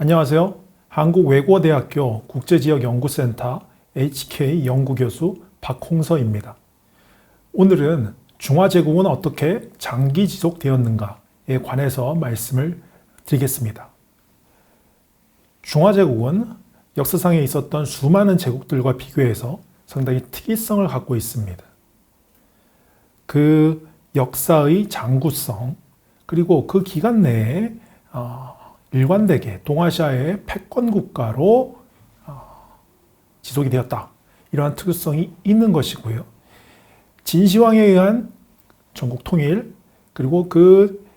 안녕하세요. 한국외국어대학교 국제지역연구센터 HK 연구교수 박홍서입니다. 오늘은 중화제국은 어떻게 장기 지속되었는가에 관해서 말씀을 드리겠습니다. 중화제국은 역사상에 있었던 수많은 제국들과 비교해서 상당히 특이성을 갖고 있습니다. 그 역사의 장구성, 그리고 그 기간 내에 일관되게 동아시아의 패권 국가로 지속이 되었다. 이러한 특수성이 있는 것이고요. 진시황에 의한 전국 통일, 그리고 그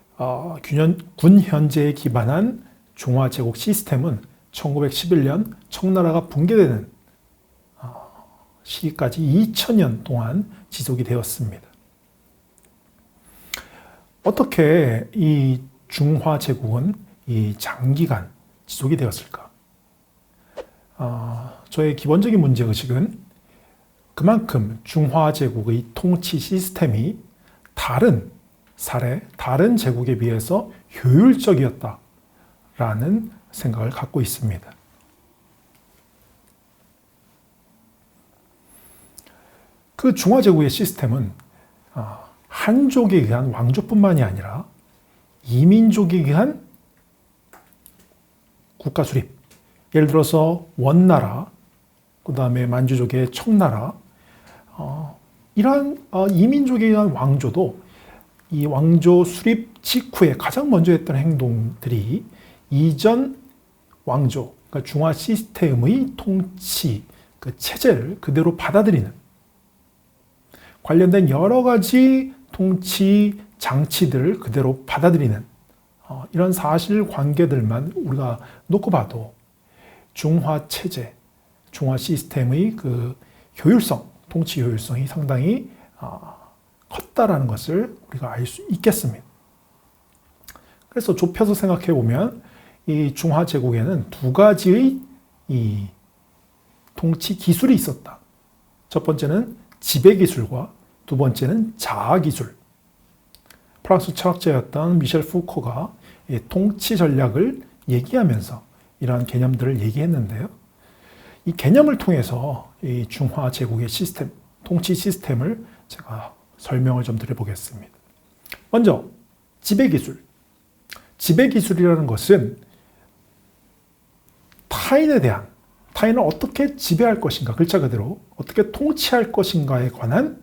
군 현제에 기반한 중화제국 시스템은 1911년 청나라가 붕괴되는 시기까지 2000년 동안 지속이 되었습니다. 어떻게 이 중화제국은 이 장기간 지속이 되었을까? 저의 기본적인 문제의식은 그만큼 중화제국의 통치 시스템이 다른 제국에 비해서 효율적이었다라는 생각을 갖고 있습니다. 그 중화제국의 시스템은 한족에 의한 왕조뿐만이 아니라 이민족에 의한 국가 수립, 예를 들어서 원나라, 그 다음에 만주족의 청나라, 이러한 이민족에 의한 왕조도 이 왕조 수립 직후에 가장 먼저 했던 행동들이 이전 왕조, 그러니까 중화 시스템의 통치, 그 체제를 그대로 받아들이는 관련된 여러 가지 통치 장치들을 그대로 받아들이는 이런 사실관계들만 우리가 놓고 봐도 중화 체제, 중화 시스템의 그 효율성, 통치 효율성이 상당히 컸다라는 것을 우리가 알 수 있겠습니다. 그래서 좁혀서 생각해 보면 이 중화 제국에는 두 가지의 이 통치 기술이 있었다. 첫 번째는 지배 기술과 두 번째는 자아 기술. 프랑스 철학자였던 미셸 푸코가 통치 전략을 얘기하면서 이러한 개념들을 얘기했는데요. 이 개념을 통해서 이 중화 제국의 시스템, 통치 시스템을 제가 설명을 좀 드려보겠습니다. 먼저 지배 기술. 지배 기술이라는 것은 타인을 어떻게 지배할 것인가, 글자 그대로 어떻게 통치할 것인가에 관한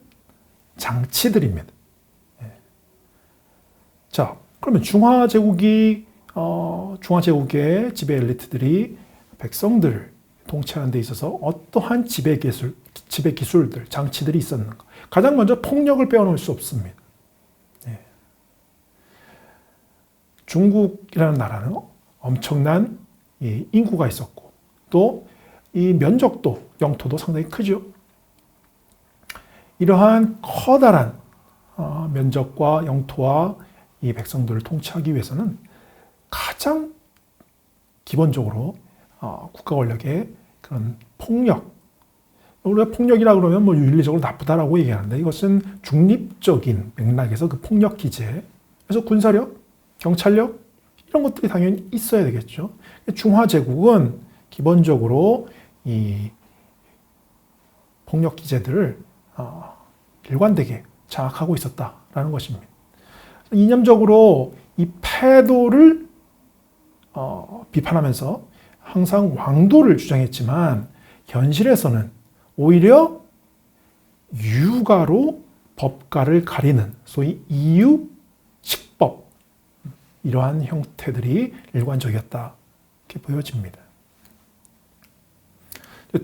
장치들입니다. 자, 그러면 중화제국의 지배 엘리트들이 백성들을 통치하는 데 있어서 어떠한 지배 기술들, 장치들이 있었는가? 가장 먼저 폭력을 빼어놓을 수 없습니다. 중국이라는 나라는 엄청난 인구가 있었고, 또 이 면적도, 영토도 상당히 크죠. 이러한 커다란 면적과 영토와 이 백성들을 통치하기 위해서는 가장 기본적으로 국가 권력의 그런 폭력, 우리가 폭력이라 그러면 뭐 윤리적으로 나쁘다라고 얘기하는데 이것은 중립적인 맥락에서 그 폭력 기제, 그래서 군사력, 경찰력 이런 것들이 당연히 있어야 되겠죠. 중화제국은 기본적으로 이 폭력 기제들을 일관되게 장악하고 있었다라는 것입니다. 이념적으로 이 패도를 비판하면서 항상 왕도를 주장했지만 현실에서는 오히려 유가로 법가를 가리는 소위 이유식법, 이러한 형태들이 일관적이었다 이렇게 보여집니다.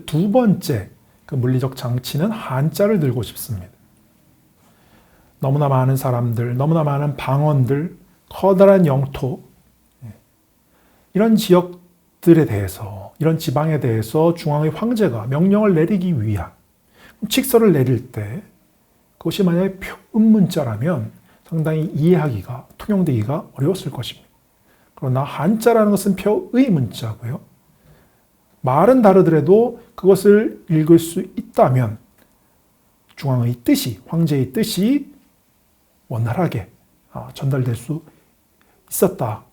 두 번째 그 물리적 장치는 한자를 들고 싶습니다. 너무나 많은 사람들, 너무나 많은 방언들, 커다란 영토, 이런 지역들에 대해서, 이런 지방에 대해서 중앙의 황제가 명령을 내리기 위한 칙서를 내릴 때 그것이 만약에 표음문자라면 상당히 이해하기가, 통용되기가 어려웠을 것입니다. 그러나 한자라는 것은 표의 문자고요. 말은 다르더라도 그것을 읽을 수 있다면 중앙의 뜻이, 황제의 뜻이 원활하게 전달될 수 있었다.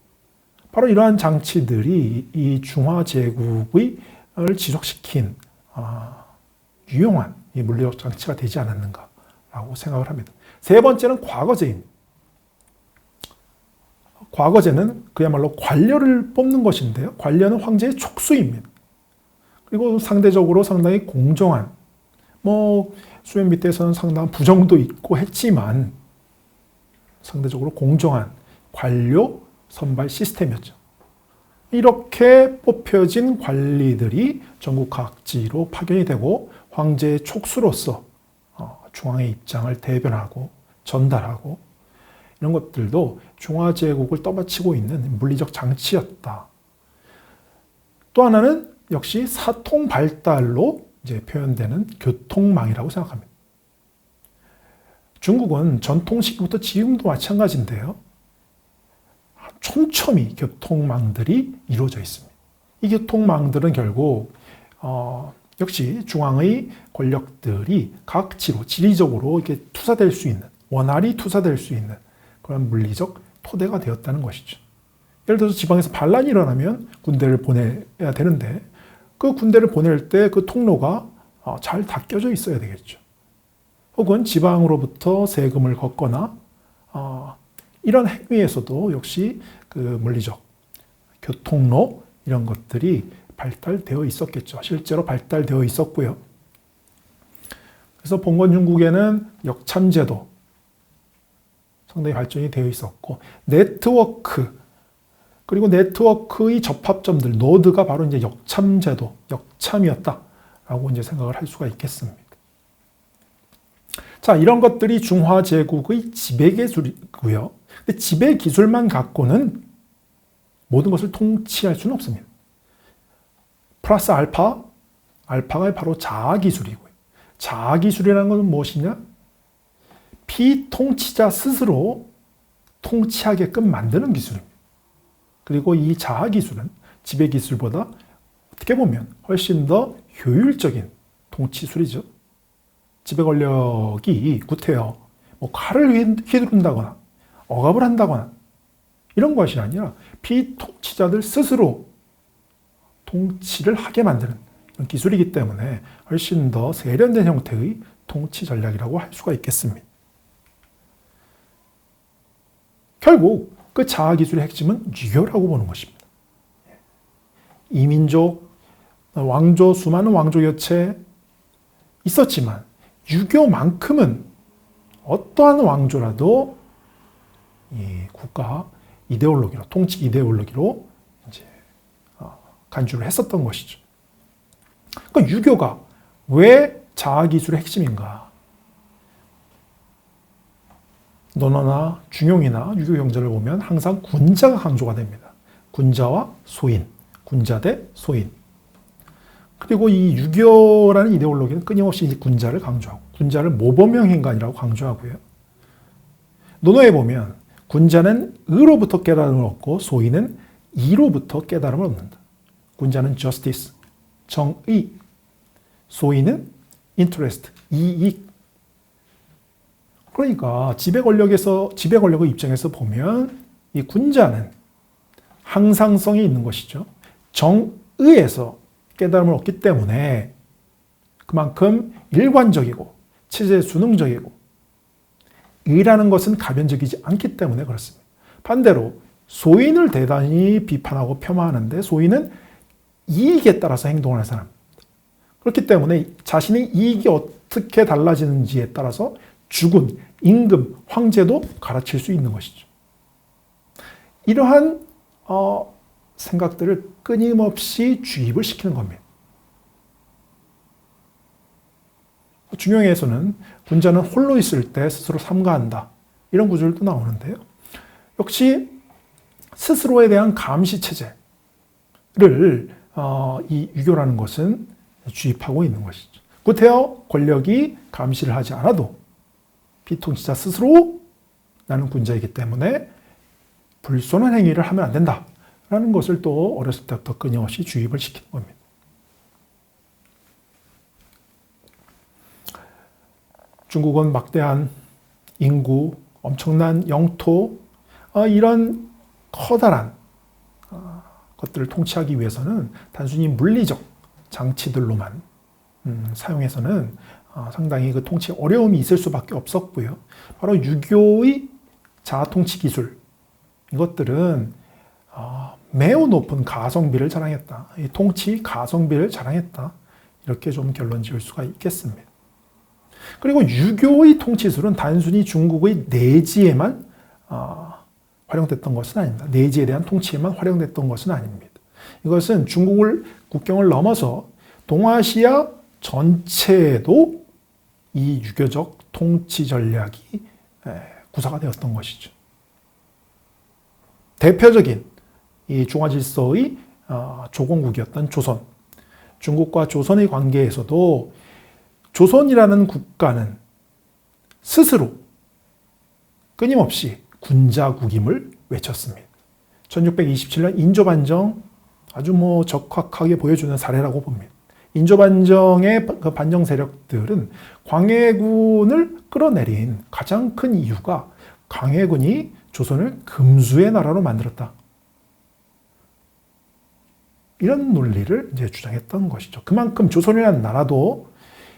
바로 이러한 장치들이 이 중화제국을 지속시킨 유용한 이 물리적 장치가 되지 않았는가라고 생각을 합니다. 세 번째는 과거제입니다. 과거제는 그야말로 관료를 뽑는 것인데요. 관료는 황제의 촉수입니다. 그리고 상대적으로 상당히 공정한, 수면 밑에서는 상당한 부정도 있고 했지만 상대적으로 공정한 관료 선발 시스템이었죠. 이렇게 뽑혀진 관리들이 전국 각지로 파견이 되고 황제의 촉수로서 중앙의 입장을 대변하고 전달하고 이런 것들도 중화제국을 떠받치고 있는 물리적 장치였다. 또 하나는 역시 사통 발달로 이제 표현되는 교통망이라고 생각합니다. 중국은 전통 시기부터 지금도 마찬가지인데요. 촘촘히 교통망들이 이루어져 있습니다. 이 교통망들은 결국 역시 중앙의 권력들이 각지로 지리적으로 이렇게 투사될 수 있는, 원활히 투사될 수 있는 그런 물리적 토대가 되었다는 것이죠. 예를 들어서 지방에서 반란이 일어나면 군대를 보내야 되는데 그 군대를 보낼 때 그 통로가 잘 닦여져 있어야 되겠죠. 혹은 지방으로부터 세금을 걷거나 이런 행위에서도 역시 그 물리적 교통로 이런 것들이 발달되어 있었겠죠. 실제로 발달되어 있었고요. 그래서 봉건 중국에는 역참제도 상당히 발전이 되어 있었고 네트워크 그리고 네트워크의 접합점들 노드가 바로 이제 역참제도, 역참이었다라고 이제 생각을 할 수가 있겠습니다. 자, 이런 것들이 중화제국의 지배기술이고요. 근데 지배기술만 갖고는 모든 것을 통치할 수는 없습니다. 플러스 알파가 바로 자아기술이고요. 자아기술이라는 것은 무엇이냐? 피통치자 스스로 통치하게끔 만드는 기술입니다. 그리고 이 자아기술은 지배기술보다 어떻게 보면 훨씬 더 효율적인 통치술이죠. 지배 권력이 구태여 칼을 휘두른다거나 억압을 한다거나 이런 것이 아니라 피통치자들 스스로 통치를 하게 만드는 그런 기술이기 때문에 훨씬 더 세련된 형태의 통치 전략이라고 할 수가 있겠습니다. 결국 그 자아기술의 핵심은 유교라고 보는 것입니다. 이민족, 왕조, 수많은 왕조 교체 있었지만 유교만큼은 어떠한 왕조라도 이 국가 이데올로기로, 통치 이데올로기로 이제 간주를 했었던 것이죠. 그러니까 유교가 왜 자아기술의 핵심인가? 논어나 중용이나 유교 경전을 보면 항상 군자가 강조가 됩니다. 군자와 소인, 군자 대 소인. 그리고 이 유교라는 이데올로기는 끊임없이 군자를 강조하고 군자를 모범형 인간이라고 강조하고요. 논어에 보면 군자는 의로부터 깨달음을 얻고 소인은 이로부터 깨달음을 얻는다. 군자는 justice, 정의, 소인은 interest, 이익. 그러니까 지배 권력의 입장에서 보면 이 군자는 항상성이 있는 것이죠. 정의에서 깨달음을 얻기 때문에 그만큼 일관적이고 체제 순응적이고 의라는 것은 가변적이지 않기 때문에 그렇습니다. 반대로 소인을 대단히 비판하고 폄하하는데 소인은 이익에 따라서 행동하는 사람입니다. 그렇기 때문에 자신의 이익이 어떻게 달라지는지에 따라서 주군, 임금, 황제도 갈아칠 수 있는 것이죠. 이러한 생각들을 끊임없이 주입을 시키는 겁니다. 중용에서는 군자는 홀로 있을 때 스스로 삼가한다. 이런 구절도 나오는데요. 역시 스스로에 대한 감시 체제를 이 유교라는 것은 주입하고 있는 것이죠. 구태여 권력이 감시를 하지 않아도 피통치자 스스로 나는 군자이기 때문에 불손한 행위를 하면 안 된다라는 것을 또 어렸을 때부터 끊임없이 주입을 시키는 겁니다. 중국은 막대한 인구, 엄청난 영토, 이런 커다란 것들을 통치하기 위해서는 단순히 물리적 장치들로만 사용해서는 상당히 그 통치에 어려움이 있을 수밖에 없었고요. 바로 유교의 자아통치 기술, 이것들은 매우 높은 가성비를 자랑했다. 이 통치 가성비를 자랑했다. 이렇게 좀 결론 지을 수가 있겠습니다. 그리고 유교의 통치술은 단순히 중국의 내지에만 활용됐던 것은 아닙니다. 내지에 대한 통치에만 활용됐던 것은 아닙니다. 이것은 중국을 국경을 넘어서 동아시아 전체에도 이 유교적 통치 전략이 구사가 되었던 것이죠. 대표적인 이 중화질서의 조공국이었던 조선. 중국과 조선의 관계에서도 조선이라는 국가는 스스로 끊임없이 군자국임을 외쳤습니다. 1627년 인조반정 아주 적확하게 보여주는 사례라고 봅니다. 인조반정의 그 반정 세력들은 광해군을 끌어내린 가장 큰 이유가 광해군이 조선을 금수의 나라로 만들었다. 이런 논리를 이제 주장했던 것이죠. 그만큼 조선이라는 나라도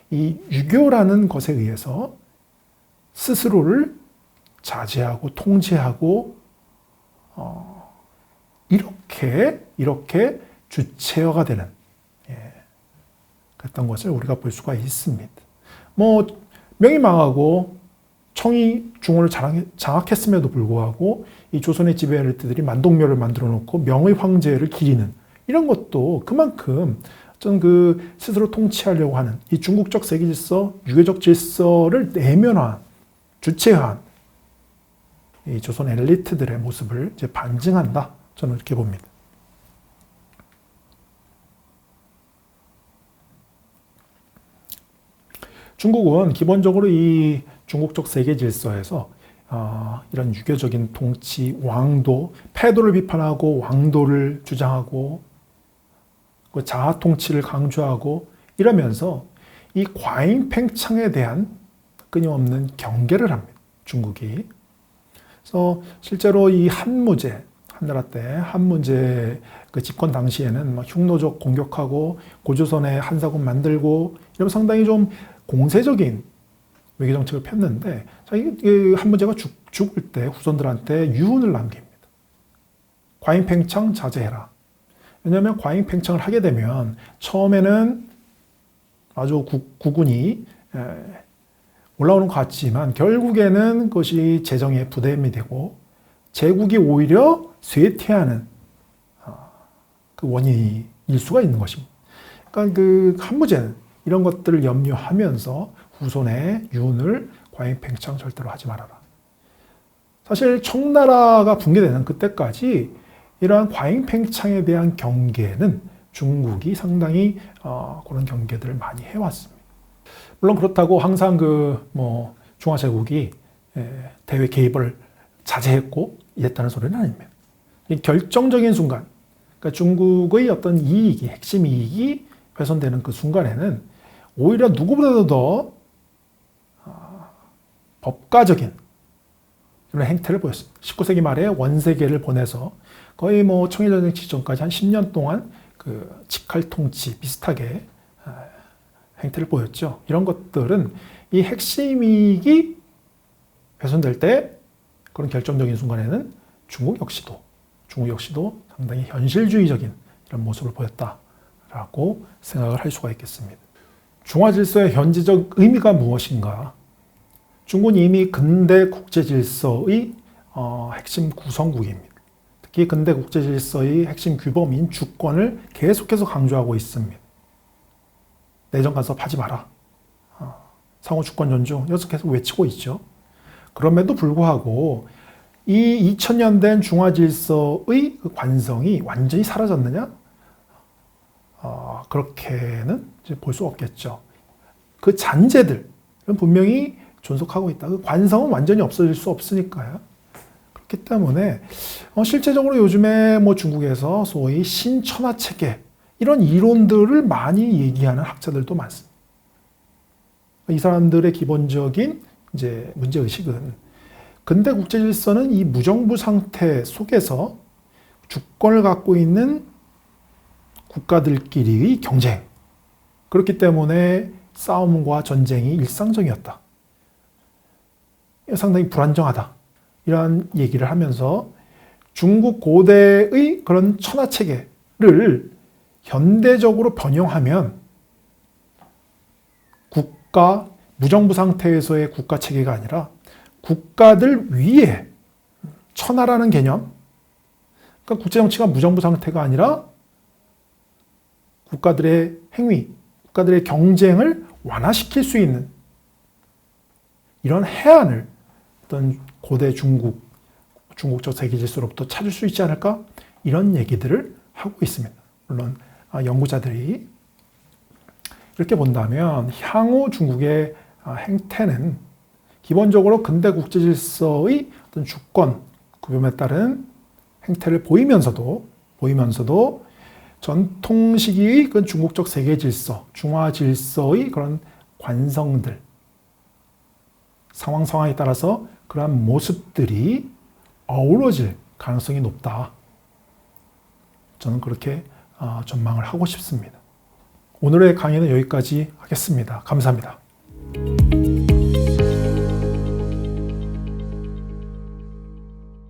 이 유교라는 것에 의해서 스스로를 자제하고 통제하고 이렇게 주체화가 되는 그랬던 것을 우리가 볼 수가 있습니다. 명이 망하고 청이 중원을 장악했음에도 불구하고 이 조선의 지배엘리트들이 만동묘를 만들어 놓고 명의 황제를 기리는 이런 것도 그만큼 그 스스로 통치하려고 하는 이 중국적 세계 질서, 유교적 질서를 내면화한, 주체화한 이 조선 엘리트들의 모습을 이제 반증한다. 저는 이렇게 봅니다. 중국은 기본적으로 이 중국적 세계 질서에서 이런 유교적인 통치, 왕도, 패도를 비판하고 왕도를 주장하고 자아 통치를 강조하고 이러면서 이 과잉 팽창에 대한 끊임없는 경계를 합니다. 중국이. 그래서 실제로 이 한무제, 한나라 때 한무제 그 집권 당시에는 흉노적 공격하고 고조선에 한사군 만들고 이러면 상당히 좀 공세적인 외교 정책을 폈는데 한무제가 죽을 때 후손들한테 유언을 남깁니다. 과잉 팽창 자제해라. 왜냐하면 과잉 팽창을 하게 되면 처음에는 아주 국군이 올라오는 것 같지만 결국에는 그것이 재정의 부담이 되고 제국이 오히려 쇠퇴하는 그 원인일 수가 있는 것입니다. 그러니까 그 한무제는 이런 것들을 염려하면서 후손의 유언을 과잉 팽창 절대로 하지 말아라. 사실 청나라가 붕괴되는 그때까지 이러한 과잉 팽창에 대한 경계는 중국이 상당히 그런 경계들을 많이 해왔습니다. 물론 그렇다고 항상 중화제국이 대외 개입을 자제했고 이랬다는 소리는 아닙니다. 이 결정적인 순간, 그러니까 중국의 어떤 이익이, 핵심 이익이 훼손되는 그 순간에는 오히려 누구보다도 더 법가적인 이런 행태를 보였습니다. 19세기 말에 원세계를 보내서 거의 청일전쟁 직전까지 한 10년 동안 그 직할 통치 비슷하게 행태를 보였죠. 이런 것들은 이 핵심 이익이 훼손될 때 그런 결정적인 순간에는 중국 역시도 상당히 현실주의적인 이런 모습을 보였다라고 생각을 할 수가 있겠습니다. 중화질서의 현재적 의미가 무엇인가? 중국은 이미 근대 국제질서의 핵심 구성국입니다. 특히 근대 국제질서의 핵심 규범인 주권을 계속해서 강조하고 있습니다. 내정 간섭하지 마라. 상호 주권 존중, 여기서 계속 외치고 있죠. 그럼에도 불구하고 이 2000년 된 중화질서의 그 관성이 완전히 사라졌느냐? 그렇게는 볼 수 없겠죠. 그 잔재들은 분명히 존속하고 있다. 그 관성은 완전히 없어질 수 없으니까요. 그렇기 때문에 실제적으로 요즘에 중국에서 소위 신천하 체계 이런 이론들을 많이 얘기하는 학자들도 많습니다. 이 사람들의 기본적인 이제 문제 의식은 근대 국제 질서는 이 무정부 상태 속에서 주권을 갖고 있는 국가들끼리의 경쟁. 그렇기 때문에 싸움과 전쟁이 일상적이었다. 상당히 불안정하다. 이런 얘기를 하면서 중국 고대의 그런 천하체계를 현대적으로 변형하면 국가, 무정부 상태에서의 국가체계가 아니라 국가들 위에 천하라는 개념, 그러니까 국제정치가 무정부 상태가 아니라 국가들의 행위, 국가들의 경쟁을 완화시킬 수 있는 이런 해안을 어떤 고대 중국적 세계 질서로부터 찾을 수 있지 않을까? 이런 얘기들을 하고 있습니다. 물론 연구자들이 이렇게 본다면 향후 중국의 행태는 기본적으로 근대 국제 질서의 어떤 주권, 구별에 따른 행태를 보이면서도 전통 시기의 그 중국적 세계 질서, 중화 질서의 그런 관성들, 상황에 따라서 그러한 모습들이 어우러질 가능성이 높다. 저는 그렇게 전망을 하고 싶습니다. 오늘의 강의는 여기까지 하겠습니다. 감사합니다.